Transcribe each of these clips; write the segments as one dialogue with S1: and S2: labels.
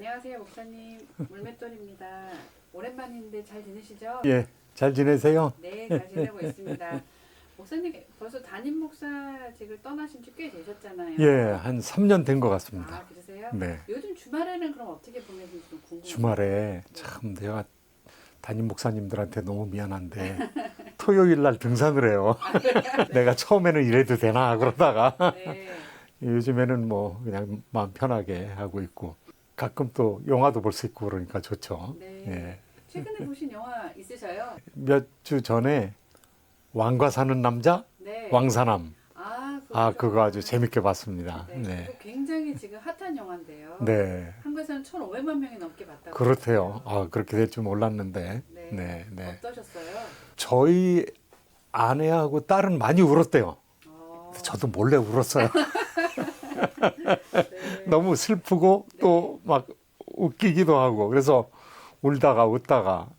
S1: 안녕하세요, 목사님. 물맷돌입니다. 오랜만인데 잘 지내시죠?
S2: 예, 잘 지내세요?
S1: 네, 잘 지내고 있습니다. 목사님 벌써 담임 목사직을 떠나신 지 꽤 되셨잖아요.
S2: 예, 한 3년 된 것
S1: 아,
S2: 같습니다.
S1: 그러세요?
S2: 네.
S1: 요즘 주말에는 그럼 어떻게 보내시는지 좀 궁금해요.
S2: 주말에 참 내가 담임 목사님들한테 너무 미안한데 토요일 날 등산을 해요. 내가 처음에는 이래도 되나 그러다가
S1: 네.
S2: 요즘에는 뭐 그냥 마음 편하게 하고 있고 가끔 또 영화도 볼 수 있고 그러니까 좋죠.
S1: 네.
S2: 예.
S1: 최근에 보신 영화 있으셔요?
S2: 몇 주 전에 왕과 사는 남자
S1: 네.
S2: 왕사남 그거 아주
S1: 보셨구나.
S2: 재밌게 봤습니다.
S1: 네.
S2: 네.
S1: 그거 굉장히 지금 핫한 영화인데요.
S2: 네.
S1: 한국에서는 1,500만 명이 넘게 봤다고.
S2: 그렇대요.
S1: 하더라고요.
S2: 그렇게 될 줄 몰랐는데.
S1: 네.
S2: 네, 네.
S1: 어떠셨어요?
S2: 저희 아내하고 딸은 많이 울었대요.
S1: 어,
S2: 저도 몰래 울었어요.
S1: 네.
S2: 너무 슬프고 또 막 웃기기도 하고 그래서 울다가 웃다가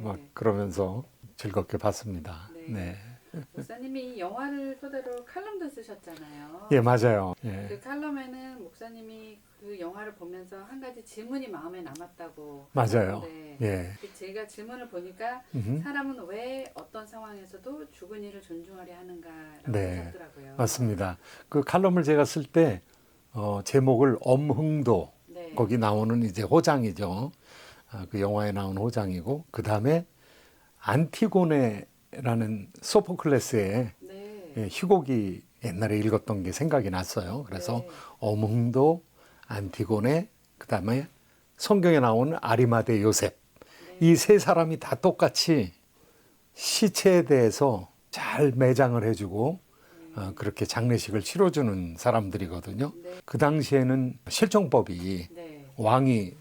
S2: 막 그러면서 즐겁게 봤습니다.
S1: 네.
S2: 네.
S1: 목사님이 이 영화를 토대로 칼럼도 쓰셨잖아요.
S2: 예, 맞아요.
S1: 그
S2: 예.
S1: 칼럼에는 목사님이 그 영화를 보면서 한 가지 질문이 마음에 남았다고
S2: 맞아요.
S1: 하셨는데
S2: 예.
S1: 제가 질문을 보니까
S2: 음흠.
S1: 사람은 왜 어떤 상황에서도 죽은 이를 존중하려 하는가라고
S2: 네.
S1: 하셨더라고요.
S2: 맞습니다. 그 칼럼을 제가 쓸 때 제목을 엄흥도
S1: 네.
S2: 거기 나오는 이제 호장이죠. 그 영화에 나온 호장이고 그 다음에 안티고네라는 소포클레스의
S1: 네.
S2: 희곡이 옛날에 읽었던 게 생각이 났어요. 그래서
S1: 네.
S2: 엄흥도, 안티고네, 그 다음에 성경에 나오는 아리마대 요셉 이 세 사람이 다 똑같이 시체에 대해서 잘 매장을 해주고 그렇게 장례식을 치러주는 사람들이거든요.
S1: 네.
S2: 그 당시에는 실정법이
S1: 네.
S2: 왕이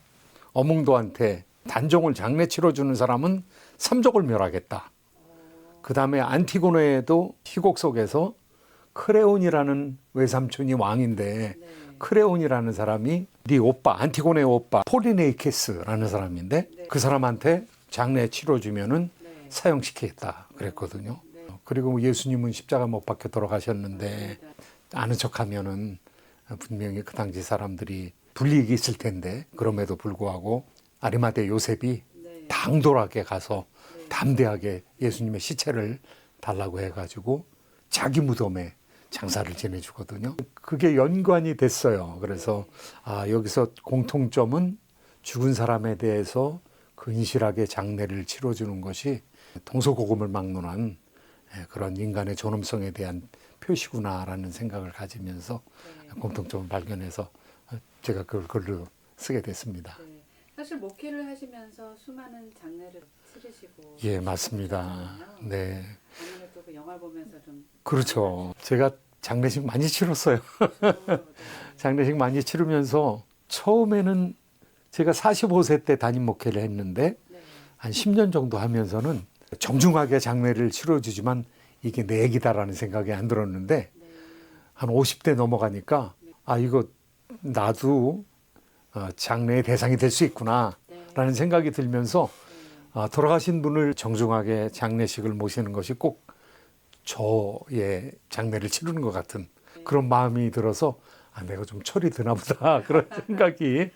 S2: 어몽도한테 단종을 장례 치러주는 사람은 삼족을 멸하겠다. 그 다음에 안티고네에도 희곡 속에서 크레온이라는 외삼촌이 왕인데
S1: 네.
S2: 크레온이라는 사람이 네 오빠 안티고네 오빠 폴리네이케스라는 사람인데
S1: 네.
S2: 그 사람한테 장례 치러주면은
S1: 네.
S2: 사형시키겠다 그랬거든요.
S1: 네.
S2: 그리고 예수님은 십자가 못 박혀 돌아가셨는데
S1: 맞습니다.
S2: 아는 척하면은 분명히 그 당시 사람들이 불이익이 있을 텐데 그럼에도 불구하고 아리마대 요셉이
S1: 네.
S2: 당돌하게 가서
S1: 네.
S2: 담대하게 예수님의 시체를 달라고 해가지고 자기 무덤에 장사를 지내주거든요. 그게 연관이 됐어요. 그래서 여기서 공통점은 죽은 사람에 대해서 근실하게 장례를 치러주는 것이 동서고금을 막론한 그런 인간의 존엄성에 대한 표시구나라는 생각을 가지면서 공통점을 발견해서 제가 그걸 글로 쓰게 됐습니다.
S1: 네. 사실 목회를 하시면서 수많은 장례를 치르시고
S2: 예, 맞습니다.
S1: 계시잖아요.
S2: 네.
S1: 아무래도 그 영화 보면서 좀
S2: 그렇죠. 제가 장례식 많이 치렀어요.
S1: 네.
S2: 장례식 많이 치르면서 처음에는 제가 45세 때 담임 목회를 했는데
S1: 네.
S2: 한 10년 정도 하면서는 정중하게 장례를 치러주지만 이게 내 얘기다라는 생각이 안 들었는데
S1: 네.
S2: 한 50대 넘어가니까 이거 나도 장례의 대상이 될 수 있구나라는 생각이 들면서 돌아가신 분을 정중하게 장례식을 모시는 것이 꼭 저의 장례를 치르는 것 같은 그런 마음이 들어서 내가 좀 철이 드나 보다 그런 생각이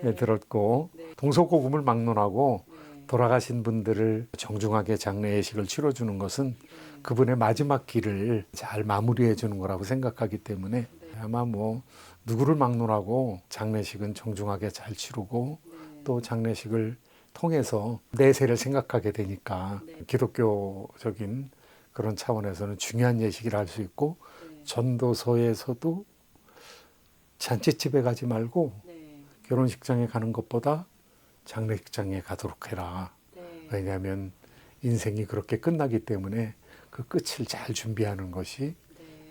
S1: 네.
S2: 들었고
S1: 네.
S2: 동서고금을 막론하고
S1: 네.
S2: 돌아가신 분들을 정중하게 장례식을 치러주는 것은 그분의 마지막 길을 잘 마무리해 주는 거라고 생각하기 때문에 아마 뭐 누구를 막론하고 장례식은 정중하게 잘 치르고
S1: 네.
S2: 또 장례식을 통해서 내세를 생각하게 되니까
S1: 네.
S2: 기독교적인 그런 차원에서는 중요한 예식이라 할 수 있고
S1: 네.
S2: 전도서에서도 잔치집에 가지 말고
S1: 네.
S2: 결혼식장에 가는 것보다 장례식장에 가도록 해라.
S1: 네.
S2: 왜냐하면 인생이 그렇게 끝나기 때문에 그 끝을 잘 준비하는 것이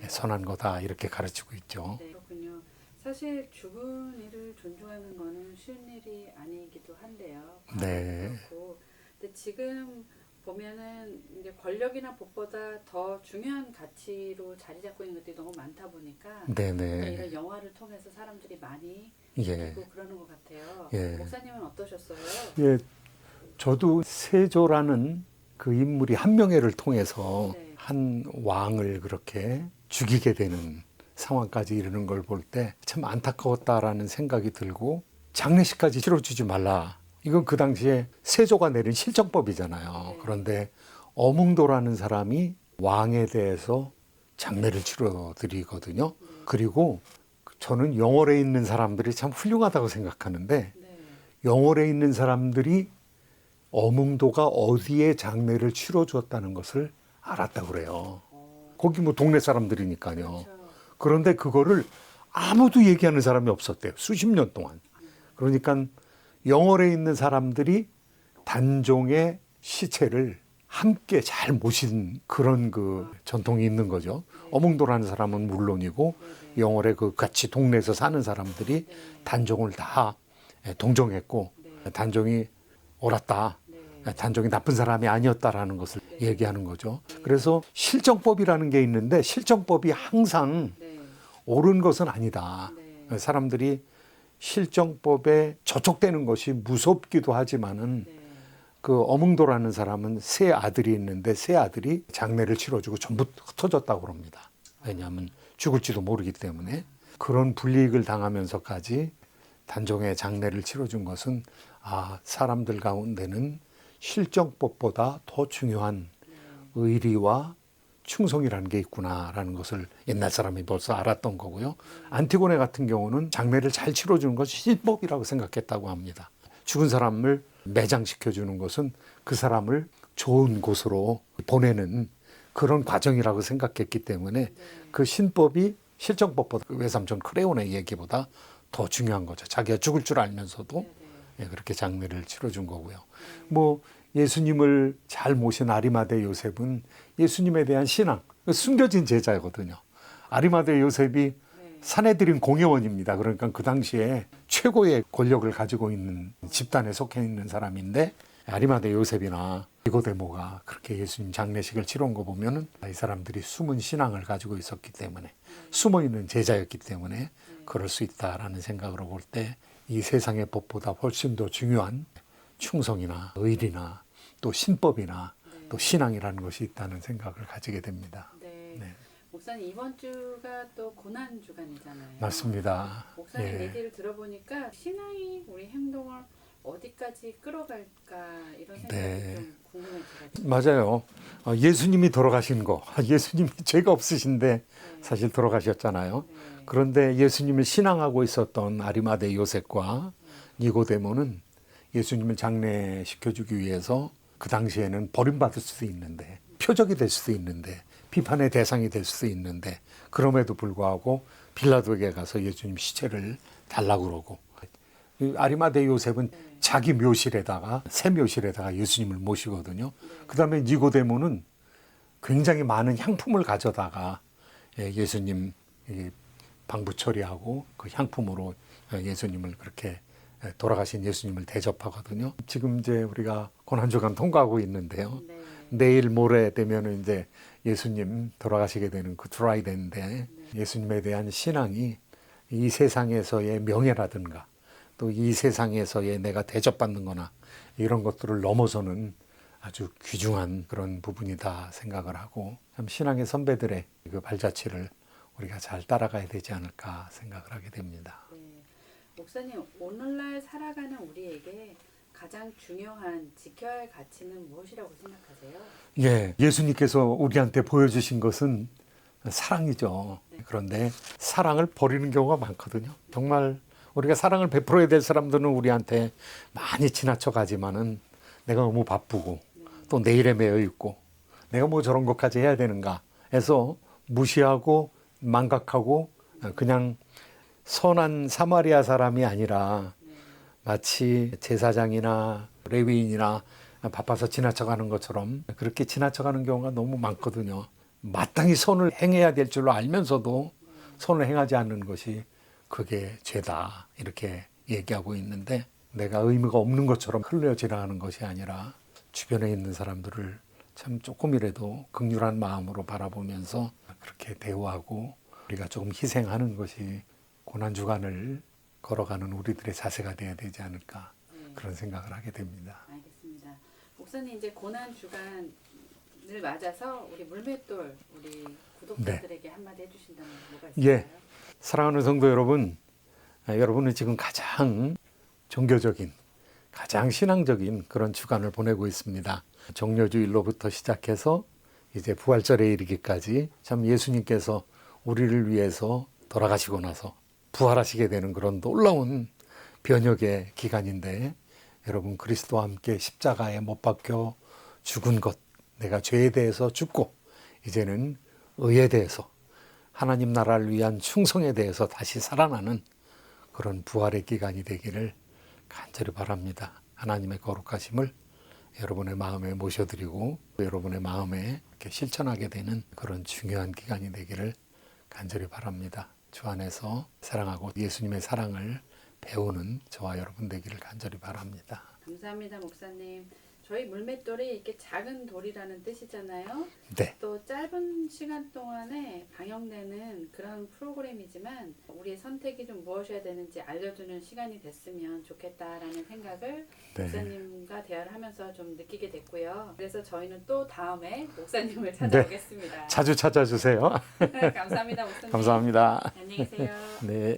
S1: 네.
S2: 선한 거다 이렇게 가르치고 있죠.
S1: 네. 그렇군요. 사실 죽은 이를 존중하는 거는 쉬운 일이 아니기도 한데요.
S2: 네.
S1: 그렇고 근데 지금 보면은 이제 권력이나 복보다 더 중요한 가치로 자리 잡고 있는 것들이 너무 많다 보니까
S2: 네네.
S1: 이런 영화를 통해서 사람들이 많이
S2: 예.
S1: 느끼고 그러는 것 같아요.
S2: 예.
S1: 목사님은 어떠셨어요?
S2: 예. 저도 세조라는 그 인물이 한명회를 통해서
S1: 네.
S2: 한 왕을 그렇게 죽이게 되는 상황까지 이르는 걸 볼 때 참 안타까웠다라는 생각이 들고 장례식까지 치러주지 말라. 이건 그 당시에 세조가 내린 실정법이잖아요. 그런데 어뭉도라는 사람이 왕에 대해서 장례를 치러드리거든요. 그리고 저는 영월에 있는 사람들이 참 훌륭하다고 생각하는데 영월에 있는 사람들이 어뭉도가 어디에 장례를 치러주었다는 것을 알았다고 그래요. 거기 뭐 동네 사람들이니까요. 그런데 그거를 아무도 얘기하는 사람이 없었대요. 수십 년 동안. 그러니까 영월에 있는 사람들이 단종의 시체를 함께 잘 모신 그런 그 전통이 있는 거죠. 어몽도라는 사람은 물론이고 영월에 그 같이 동네에서 사는 사람들이 단종을 다 동정했고 단종이 옳았다. 단종이 나쁜 사람이 아니었다라는 것을 얘기하는 거죠. 그래서 실정법이라는 게 있는데 실정법이 항상 옳은 것은 아니다. 사람들이 실정법에 저촉되는 것이 무섭기도 하지만은 그 어몽도라는 사람은 세 아들이 있는데 세 아들이 장례를 치러주고 전부 흩어졌다고 그럽니다. 왜냐하면 죽을지도 모르기 때문에 그런 불이익을 당하면서까지 단종의 장례를 치러준 것은 사람들 가운데는 실정법보다 더 중요한 의리와 충성이라는 게 있구나라는 것을 옛날 사람이 벌써 알았던 거고요. 안티고네 같은 경우는 장례를 잘 치러주는 것이 신법이라고 생각했다고 합니다. 죽은 사람을 매장시켜주는 것은 그 사람을 좋은 곳으로 보내는 그런 과정이라고 생각했기 때문에 그 신법이 실정법보다 외삼촌 크레온의 얘기보다 더 중요한 거죠. 자기가 죽을 줄 알면서도 그렇게 장례를 치러준 거고요. 뭐 예수님을 잘 모신 아리마대 요셉은 예수님에 대한 신앙, 숨겨진 제자거든요. 아리마대 요셉이 사내들인 공회원입니다. 그러니까 그 당시에 최고의 권력을 가지고 있는 집단에 속해 있는 사람인데 아리마대 요셉이나 니고데모가 그렇게 예수님 장례식을 치러온 거 보면은 이 사람들이 숨은 신앙을 가지고 있었기 때문에 숨어 있는 제자였기 때문에 그럴 수 있다라는 생각으로 볼 때 이 세상의 법보다 훨씬 더 중요한 충성이나 의리나 또 신법이나 또 신앙이라는 것이 있다는 생각을 가지게 됩니다.
S1: 네. 목사님 이번 주가 또 고난 주간이잖아요.
S2: 맞습니다.
S1: 목사님 얘기를 들어보니까 신앙이 우리 행동을 어디까지 끌어갈까 이런 생각이 좀 궁금해지거든요.
S2: 맞아요. 예수님이 돌아가신 거, 예수님이 죄가 없으신데 사실 돌아가셨잖아요. 그런데 예수님을 신앙하고 있었던 아리마대 요셉과 니고데모는 예수님을 장례시켜주기 위해서 그 당시에는 버림받을 수도 있는데 표적이 될 수도 있는데 비판의 대상이 될 수도 있는데 그럼에도 불구하고 빌라도에게 가서 예수님 시체를 달라고 그러고 아리마대 요셉은 자기 묘실에다가 새 묘실에다가 예수님을 모시거든요. 그다음에 니고데모는 굉장히 많은 향품을 가져다가 예수님 방부 처리하고 그 향품으로 예수님을 그렇게 돌아가신 예수님을 대접하거든요. 지금 이제 우리가 고난주간 통과하고 있는데요. 내일 모레 되면은 이제 예수님 돌아가시게 되는 굿프라이데이인데 예수님에 대한 신앙이 이 세상에서의 명예라든가 또 이 세상에서의 내가 대접받는 거나 이런 것들을 넘어서는 아주 귀중한 그런 부분이다 생각을 하고 참 신앙의 선배들의 그 발자취를 우리가 잘 따라가야 되지 않을까 생각을 하게 됩니다.
S1: 목사님, 오늘날 살아가는 우리에게 가장 중요한 지켜야 할 가치는 무엇이라고 생각하세요?
S2: 예수님께서 우리한테 보여주신 것은 사랑이죠. 그런데 사랑을 버리는 경우가 많거든요. 정말 우리가 사랑을 베풀어야 될 사람들은 우리한테 많이 지나쳐 가지만은 내가 너무 바쁘고 또 내일에 매여 있고 내가 뭐 저런 것까지 해야 되는가 해서 무시하고 망각하고 그냥 선한 사마리아 사람이 아니라 마치 제사장이나 레위인이나 바빠서 지나쳐가는 것처럼 그렇게 지나쳐가는 경우가 너무 많거든요. 마땅히 선을 행해야 될 줄로 알면서도 선을 행하지 않는 것이 그게 죄다 이렇게 얘기하고 있는데 내가 의미가 없는 것처럼 흘려 지나가는 것이 아니라 주변에 있는 사람들을 참 조금이라도 긍휼한 마음으로 바라보면서 그렇게 대우하고 우리가 조금 희생하는 것이 고난주간을 걸어가는 우리들의 자세가 돼야 되지 않을까 그런 생각을 하게 됩니다.
S1: 알겠습니다. 목사님 이제 고난주간을 맞아서 우리 물맷돌 우리 구독자들에게 한마디 해주신다면 뭐가 있을까요?
S2: 사랑하는 성도 여러분, 여러분은 지금 가장 종교적인 가장 신앙적인 그런 주간을 보내고 있습니다. 정료주일로부터 시작해서 이제 부활절에 이르기까지 참 예수님께서 우리를 위해서 돌아가시고 나서 부활하시게 되는 그런 놀라운 변혁의 기간인데 여러분 그리스도와 함께 십자가에 못 박혀 죽은 것 내가 죄에 대해서 죽고 이제는 의에 대해서 하나님 나라를 위한 충성에 대해서 다시 살아나는 그런 부활의 기간이 되기를 간절히 바랍니다. 하나님의 거룩하심을 여러분의 마음에 모셔드리고 여러분의 마음에 이렇게 실천하게 되는 그런 중요한 기간이 되기를 간절히 바랍니다. 주 안에서 사랑하고 예수님의 사랑을 배우는 저와 여러분 되기를 간절히 바랍니다.
S1: 감사합니다, 목사님. 저희 물맷돌이 이렇게 작은 돌이라는 뜻이잖아요.
S2: 네.
S1: 또 짧은 시간 동안에 방영되는 그런 프로그램이지만 우리의 선택이 좀 무엇이어야 되는지 알려주는 시간이 됐으면 좋겠다라는 생각을
S2: 네.
S1: 목사님과 대화를 하면서 좀 느끼게 됐고요. 그래서 저희는 또 다음에 목사님을 찾아오겠습니다.
S2: 자주 찾아주세요.
S1: 감사합니다, 목사님.
S2: 감사합니다.
S1: 안녕히 계세요.
S2: 네.